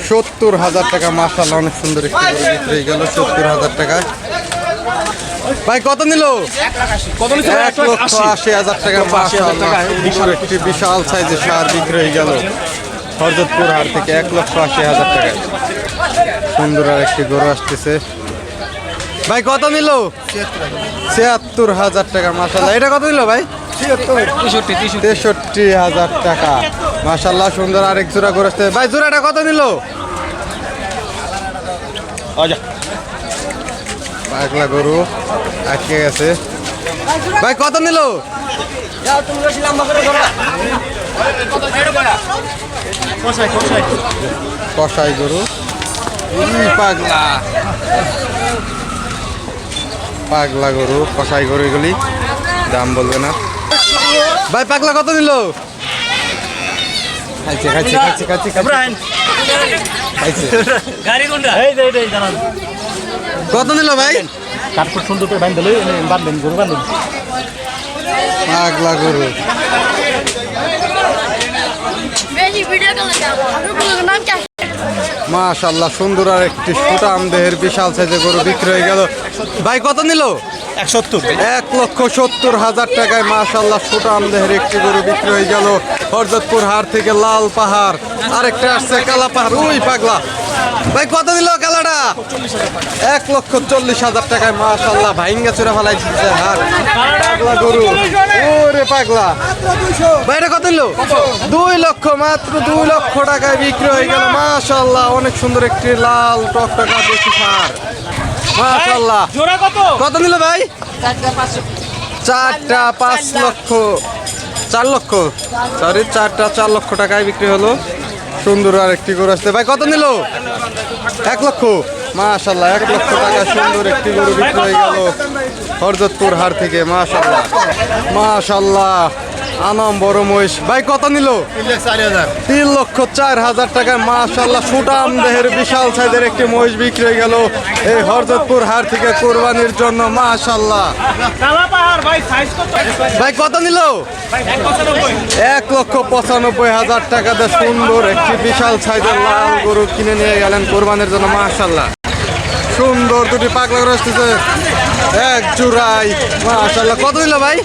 70,000 টাকা। মাশাআল্লাহ অনেক সুন্দর একটি গরু বিক্রি হয়ে গেল 70,000 টাকা। ভাই কত নিল? 1,80,000 টাকা। মাশাআল্লাহ সুন্দর একটি বিশাল সাইজের ষাঁড় বিক্রি হয়ে গেল হরজতপুর হাট থেকে 1,80,000 টাকা। সুন্দর আর একটি গরু আসতেছে। ভাই কত নিল? 76,000 টাকা। মাশাআল্লাহ এটা কত নিল ভাই? 63,000 টাকা। মাশাআল্লাহ সুন্দর আরেক জোড়া গরু আসছে। ভাই জোড়াটা কত নিল? পাগলা গরু আটকে গেছে। ভাই কত নিল? কষাই গরু। পাগলা পাগলা গরু কষাই গরু এগুলি দাম বলবে না। ভাই পাগলা কত নিল? খাইছে খাইছে খাইছে খাইছে কত নিল ভাই? কাঠপুর সুন্দর করে বাঁধলে বাঁধবেন গরু বাঁধবেন। পাগলা গরু মাশাআল্লাহ সুন্দর আর একটি সুটাম দেহের বিশাল সাইজের গরু বিক্রি হয়ে গেল। ভাই কত নিল? 1,70,000 টাকায়। মাশাআল্লাহ সুটাম দেহের একটি গরু বিক্রি হয়ে গেল হরজতপুর হাট থেকে। লাল পাহাড় আরেকটা আসছে কালা পাহাড়। ওই পাগলা ভাই কত নিল কালাটা? 1,40,000 টাকায়। মাশাআল্লাহ ভাইঙ্গা চূড়া ফেলাই দিচ্ছে হাট। পাগলা গরু ওরে পাগলা। ভাই এটা কত নিল? 2 লক্ষ, মাত্র 2 লক্ষ টাকায় বিক্রি হয়ে গেল। মাশাআল্লাহ অনেক সুন্দর একটি লাল টকটকা দেশি ষাঁড়। মাশাআল্লাহ কত নিল ভাই? 4টা 5 লক্ষ 4 লক্ষ সরি 4টা 4 লক্ষ টাকায় বিক্রি হলো। সুন্দর আর একটি গরু আসছে। ভাই কত নিল? 1 লক্ষ। মাশাআল্লাহ 1 লক্ষ টাকা সুন্দর একটি গরু বিক্রি হয়ে গেল হরজতপুর হাট থেকে। মাশাআল্লাহ মাশাআল্লাহ আনাম বড় মহিষ। ভাই কত নিল? 3,04,000 টাকায়। মাশাআল্লাহ সুটাম দেহের বিশাল সাইজের একটি মহিষ বিক্রি হয়ে গেল এই হরজতপুর হাট থেকে কোরবানির জন্য। মাশাআল্লাহ ভাই কত নিল? 1,95,000 টাকা দিয়ে সুন্দর একটি বিশাল সাইজের লাল গরু কিনে নিয়ে গেলেন কোরবানির জন্য। মাশাআল্লাহ সুন্দর দুটি পাগলা গরু আসতেছে এক জোড়াই। মাশাআল্লাহ কত দিল ভাই?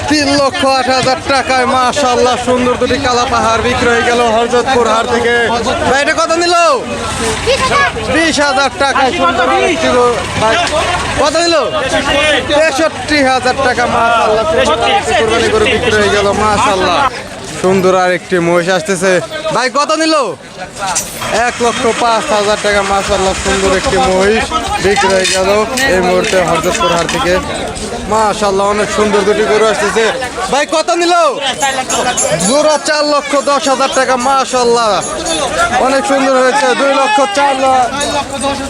3,08,000 টাকায়। মাশাআল্লাহ সুন্দর দুটি কালা পাহাড় বিক্রি হয়ে গেল হরজতপুর হাট থেকে। ভাই এটা কত নিল? 20,000 টাকায় সুন্দর একটি গরু। ভাই কত নিল? 63,000 টাকা। মাশাআল্লাহ কোরবানি গরু বিক্রি হয়ে গেল। মাশাআল্লাহ সুন্দর আর একটি মহিষ আসতেছে। ভাই কত নিল? 1,05,000 টাকা। মাশাআল্লাহ সুন্দর একটি মহিষ বিক্রি হয়ে গেল এই মুহূর্তে হরজতপুর হাট থেকে। মাশাআল্লাহ অনেক সুন্দর দুটি গরু আসতেছে। ভাই কত নিল? জোড়া 4,10,000 টাকা। মাশাআল্লাহ অনেক সুন্দর হয়েছে।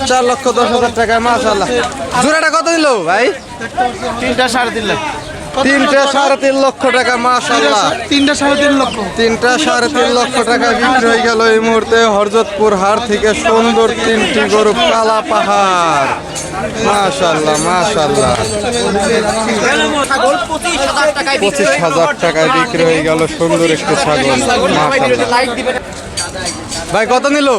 4,10,000 টাকায়। মাশাআল্লাহ জোড়াটা কত নিল ভাই? 3টা 3.5 লাখ। 3টা 3.5 লক্ষ টাকা। মাশাআল্লাহ 3টা 3.5 লক্ষ। 3টা 3.5 লক্ষ টাকা বিক্রি হয়ে গেল এই মুহূর্তে হরজতপুর হাট থেকে। সুন্দর 3টি গরু কালা পাহাড়। মাশাআল্লাহ মাশাআল্লাহ 25,000 টাকায় বিক্রি হয়ে গেল সুন্দর একটি ছাগল। মাশাআল্লাহ ভাই কত নিল?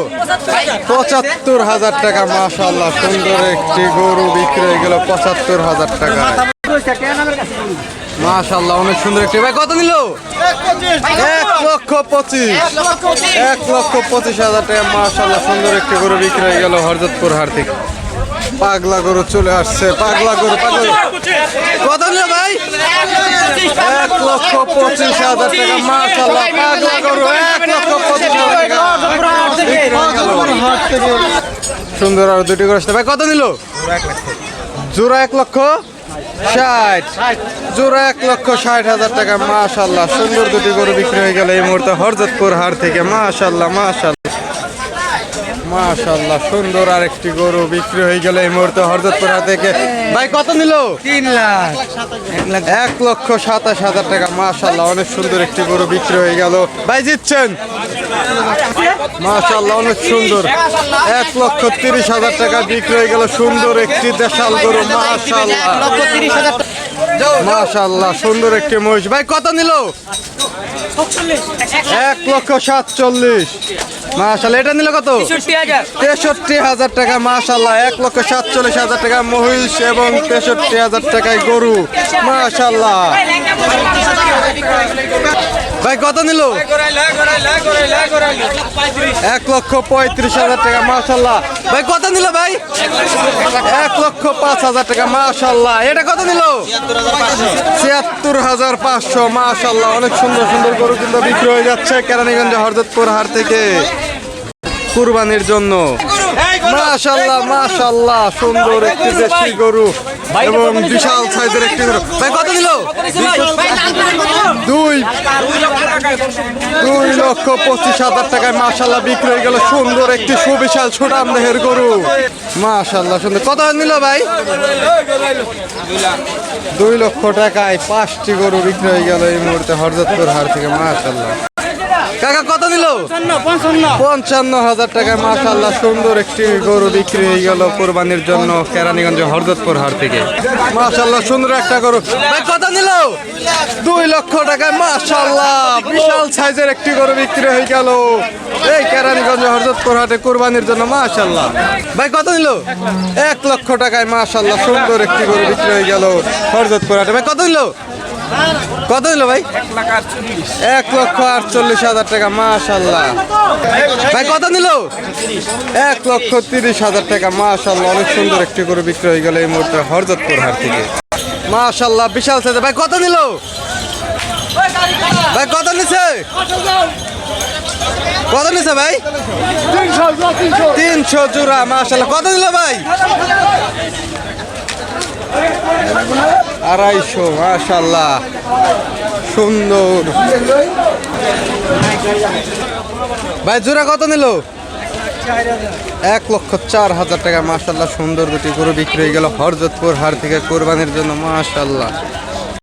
75,000 টাকা। মাশাআল্লাহ সুন্দর একটি গরু বিক্রি হয়ে গেল 75,000 টাকা। মাশাআল্লাহ অনেক সুন্দর একটি। ভাই কত নিল? 1,25,000 টাকা। মাশাআল্লাহ সুন্দর একটি গরু বিক্রি হয়ে গেল হরজতপুর হাট থেকে। পাগলা গরু চলে আসছে। পাগলা গরু পাগলা কত নিল ভাই? 1,25,000 টাকা। মাশাআল্লাহ পাগলা গরু 1,25,000 টাকা। সুন্দর আর দুটি গরু আসছে। ভাই কত নিল? জোড়া 1,60,000 জোড়া 1,60,000 টাকা। মাশাআল্লাহ সুন্দর দুটি গরু বিক্রি হয়ে গেল এই মুহূর্তে হরজতপুর হাট থেকে। মাশাআল্লাহ মাশাআল্লাহ মাশাআল্লাহ সুন্দর আর একটি গরু বিক্রি হয়ে গেল এই মুহূর্তে হরজতপুর হাট থেকে। ভাই কত নিল? 3 লাখ। 1,27,000 টাকা। মাশাআল্লাহ অনেক সুন্দর একটি গরু বিক্রি হয়ে গেল। ভাই জিতছেন। মাশাআল্লাহ অনেক সুন্দর 1,30,000 টাকা বিক্রি হয়ে গেল সুন্দর একটি দেশাল গরু। মাশাআল্লাহ মাশাআল্লাহ সুন্দর একটি মহিষ। ভাই কত নিল? 1,47,000 মাশাল্লাহ। এটা নিল কত? 63,000 টাকা মাশাল্লাহ। 1,47,000 টাকা মহিষ এবং 63,000 টাকায় গরু মাশাল্লাহ। ভাই কত নিল? 1,35,000 টাকা মাশাল্লাহ। ভাই কত নিল ভাই? 1,05,000 টাকা মাশাল্লাহ। এটা কত নিল? 76,500 মাশাল্লাহ। অনেক সুন্দর সুন্দর গরু কিন্তু বিক্রি হয়ে যাচ্ছে কেরানীগঞ্জ হরজতপুর হাট থেকে কুরবানির জন্য মাশাল্লাহ মাশাল্লাহ। সুন্দর একটি দেশি গরু এবং বিশাল সাইজের একটি গরু। ভাই কত নিল? 2,25,000 টাকায় মাশাল্লাহ বিক্রি হয়ে গেল। সুন্দর একটি সুবিশাল ছোটাম দেহের গরু মাশাল্লাহ সুন্দর। কত নিল ভাই? 2 লক্ষ টাকায় 5টি গরু বিক্রি হয়ে গেল এই মুহূর্তে হরজতপুর হাট থেকে মাশাল্লাহ। কাকা কত নিল? 55,000 টাকায় মাশাল্লাহ সুন্দর একটি গরু বিক্রি হয়ে গেল কোরবানির জন্য কেরানীগঞ্জ হরজতপুর হাট থেকে মাশাল্লাহ সুন্দর একটা গরু। ভাই কত নিল? 2 লক্ষ টাকায় মাশাল্লাহ বিশাল সাইজের একটি গরু বিক্রি হয়ে গেল এই কেরানীগঞ্জ হরজতপুর হাটে কোরবানির জন্য মাশাল্লাহ। ভাই কত নিল? 1 লক্ষ টাকায় মাশাল্লাহ সুন্দর একটি গরু বিক্রি হয়ে গেল হরজতপুর হাটে। ভাই কত নিল? কত দিল ভাই? 1,48,000 টাকা মাশাল্লাহ। ভাই কত নিল? 1,30,000 টাকা মাশাল্লাহ। অনেক সুন্দর একটি গরু বিক্রি হয়ে গেল এই মুহূর্তে হরজতপুর হাট থেকে মাশাল্লাহ বিশাল সাইজ। ভাই কত নিল? ভাই কত নিছে? কত নিছে ভাই? 300 জোড়া মাশাল্লাহ। কত নিল ভাই? 250 মাশাল্লাহ সুন্দর। ভাই জোড়া কত নিল? 1,04,000 টাকা মাশাল্লাহ। সুন্দর দুটি গরু বিক্রি হয়ে গেল হরজতপুর হাট থেকে কোরবানির জন্য মাশাল্লাহ।